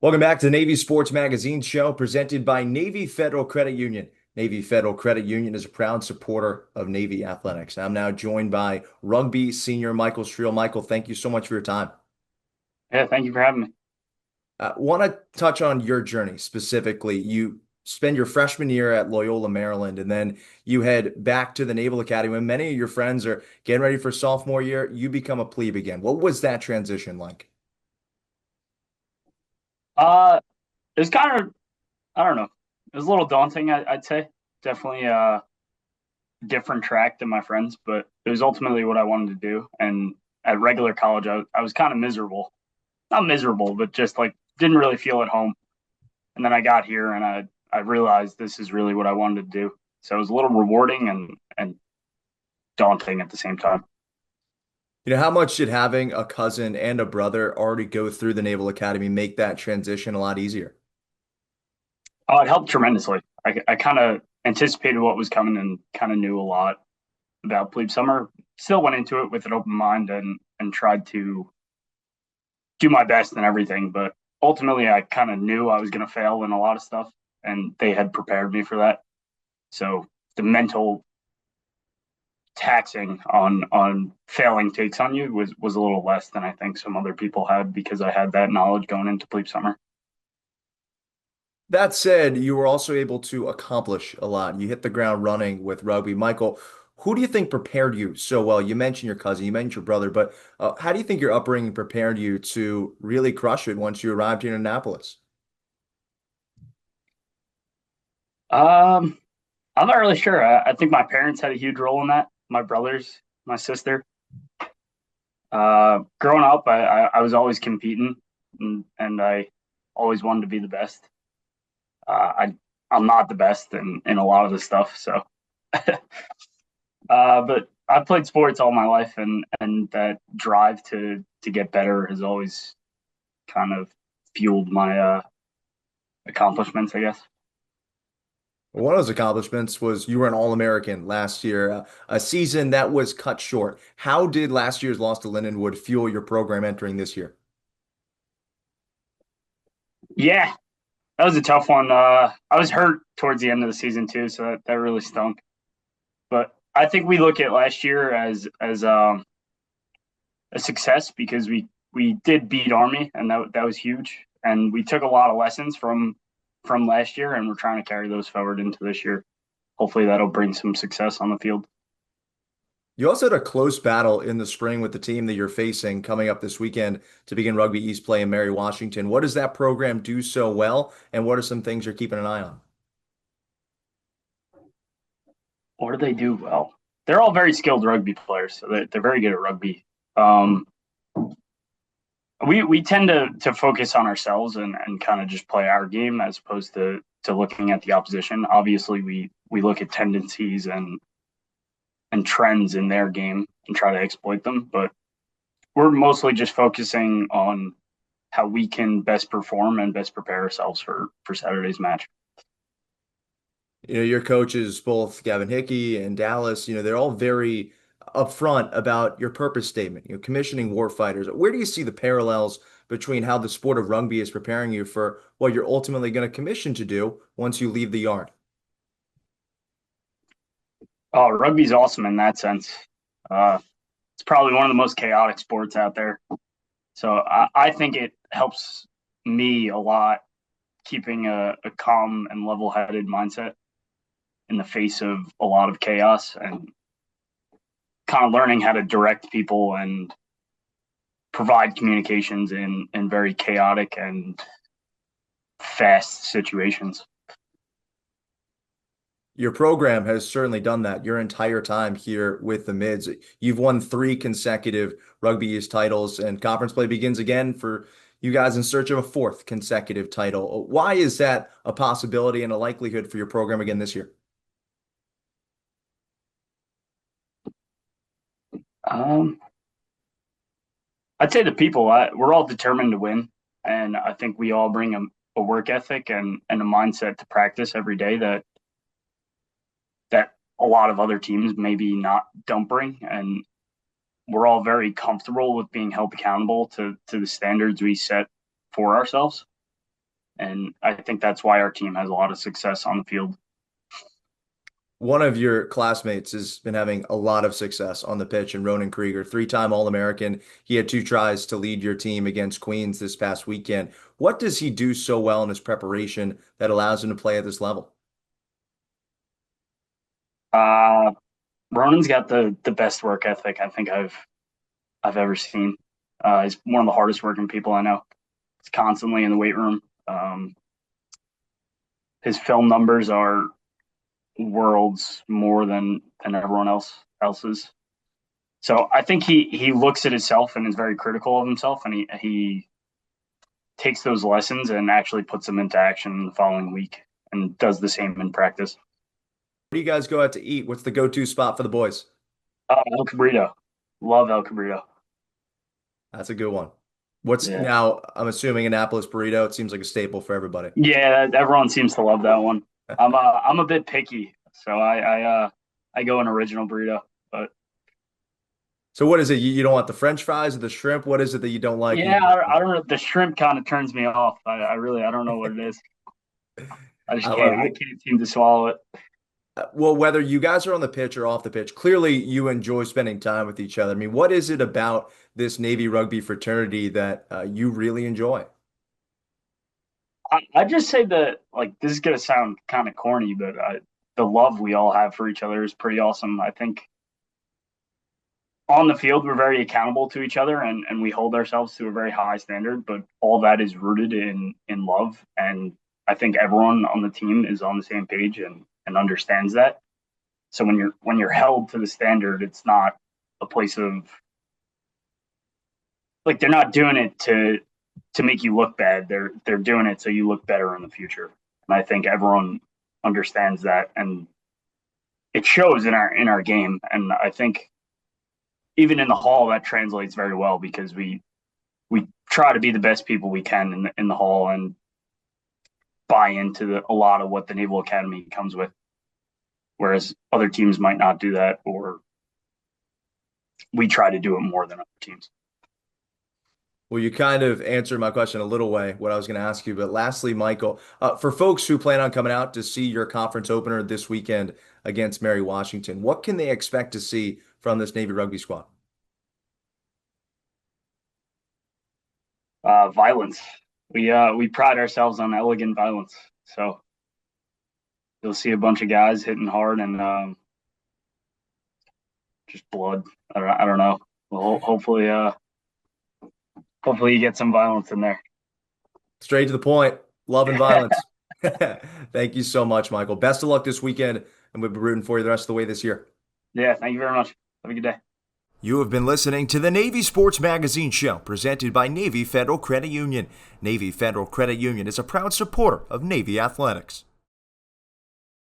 Welcome back to the Navy Sports Magazine show presented by Navy Federal Credit Union. Navy Federal Credit Union is a proud supporter of Navy athletics. I'm now joined by Rugby senior Michael Strehle. Michael, thank you so much for your time. Yeah, thank you for having me. Want to touch on your journey specifically. You spend your freshman year at Loyola, Maryland, and then you head back to the Naval Academy. When many of your friends are getting ready for sophomore year, you become a plebe again. What was that transition like? Uh, it was kind of, I don't know, it was a little daunting, I'd say. Definitely a different track than my friends, but it was ultimately what I wanted to do. And at regular college, I was kind of miserable. Not miserable, but just like didn't really feel at home. And then I got here and I realized this is really what I wanted to do. So it was a little rewarding and daunting at the same time. How much did having a cousin and a brother already go through the Naval Academy make that transition a lot easier? Oh, it helped tremendously. I kind of anticipated what was coming and kind of knew a lot about plebe summer. Still went into it with an open mind and tried to do my best and everything. But ultimately, I kind of knew I was going to fail in a lot of stuff, and they had prepared me for that. So the mental taxing on failing takes on you was a little less than I think some other people had because I had that knowledge going into plebe summer. That said, you were also able to accomplish a lot. You hit the ground running with rugby. Michael, who do you think prepared you so well? You mentioned your cousin, you mentioned your brother, but how do you think your upbringing prepared you to really crush it once you arrived here in Annapolis? Um, I'm not really sure. I think my parents had a huge role in that. My brothers, my sister. Growing up, I was always competing, and I always wanted to be the best. I'm not the best in a lot of the stuff, so but I've played sports all my life, and that drive to get better has always kind of fueled my accomplishments, I guess. One of those accomplishments was you were an All-American last year, a season that was cut short. How did last year's loss to Lindenwood fuel your program entering this year? Yeah, that was a tough one. I was hurt towards the end of the season too, so that really stunk. But I think we look at last year as a success because we did beat Army, and that was huge. And we took a lot of lessons from last year, and we're trying to carry those forward into this year. Hopefully, that'll bring some success on the field. You also had a close battle in the spring with the team that you're facing coming up this weekend to begin Rugby East play in Mary, Washington. What does that program do so well, and what are some things you're keeping an eye on? What do they do well? They're all very skilled rugby players, so they're very good at rugby. Um, we tend to focus on ourselves and kind of just play our game as opposed to looking at the opposition. Obviously, we look at tendencies and trends in their game and try to exploit them, but we're mostly just focusing on how we can best perform and best prepare ourselves for Saturday's match. Your coaches, both Gavin Hickey and Dallas, they're all very upfront about your purpose statement, commissioning war fighters. Where do you see the parallels between how the sport of rugby is preparing you for what you're ultimately going to commission to do once you leave the yard? Oh, rugby's awesome in that sense. Uh, it's probably one of the most chaotic sports out there. So I think it helps me a lot keeping a calm and level headed mindset in the face of a lot of chaos and kind of learning how to direct people and provide communications in very chaotic and fast situations. Your program has certainly done that your entire time here with the Mids. You've won three consecutive Rugby East titles, and conference play begins again for you guys in search of a fourth consecutive title. Why is that a possibility and a likelihood for your program again this year? Um, I'd say the people, we're all determined to win. And I think we all bring a work ethic and a mindset to practice every day that a lot of other teams maybe not don't bring. And we're all very comfortable with being held accountable to the standards we set for ourselves. And I think that's why our team has a lot of success on the field. One of your classmates has been having a lot of success on the pitch, and Ronan Krieger, three-time All-American. He had 2 tries to lead your team against Queens this past weekend. What does he do so well in his preparation that allows him to play at this level? Uh, Ronan's got the best work ethic I think I've ever seen. He's one of the hardest working people I know. He's constantly in the weight room. His film numbers are worlds more than everyone else's. So I think he looks at himself and is very critical of himself, and he takes those lessons and actually puts them into action the following week and does the same in practice. Where do you guys go out to eat? What's the go-to spot for the boys? El Cabrito, love El Cabrito. That's a good one. What's Yeah, now, I'm assuming Annapolis burrito. It seems like a staple for everybody. yeah, everyone seems to love that one. I'm a bit picky, so I go an original burrito, but So what is it? You don't want the French fries or the shrimp? What is it that you don't like? yeah, I don't know. The shrimp kind of turns me off. I don't know what it is. I love I it. can't seem to swallow it. Well, whether you guys are on the pitch or off the pitch, clearly you enjoy spending time with each other. I mean, what is it about this Navy rugby fraternity that you really enjoy? I just say that like this is gonna sound kind of corny, but the love we all have for each other is pretty awesome. I think on the field we're very accountable to each other and we hold ourselves to a very high standard, but all that is rooted in love. And I think everyone on the team is on the same page and understands that. So when you're held to the standard, it's not a place of like they're not doing it to make you look bad. They're doing it so you look better in the future. And I think everyone understands that, and it shows in our game. And I think even in the hall that translates very well because we try to be the best people we can in the hall and buy into a lot of what the Naval Academy comes with, whereas other teams might not do that, or we try to do it more than other teams. Well, you kind of answered my question a little way, what I was going to ask you. But lastly, Michael, for folks who plan on coming out to see your conference opener this weekend against Mary Washington, what can they expect to see from this Navy rugby squad? Violence. We pride ourselves on elegant violence. So you'll see a bunch of guys hitting hard and just blood. I don't know. Well, hopefully you get some violence in there. Straight to the point, love and violence. Thank you so much, Michael. Best of luck this weekend, and we'll be rooting for you the rest of the way this year. Yeah, thank you very much. Have a good day. You have been listening to the Navy Sports Magazine Show, presented by Navy Federal Credit Union. Navy Federal Credit Union is a proud supporter of Navy athletics.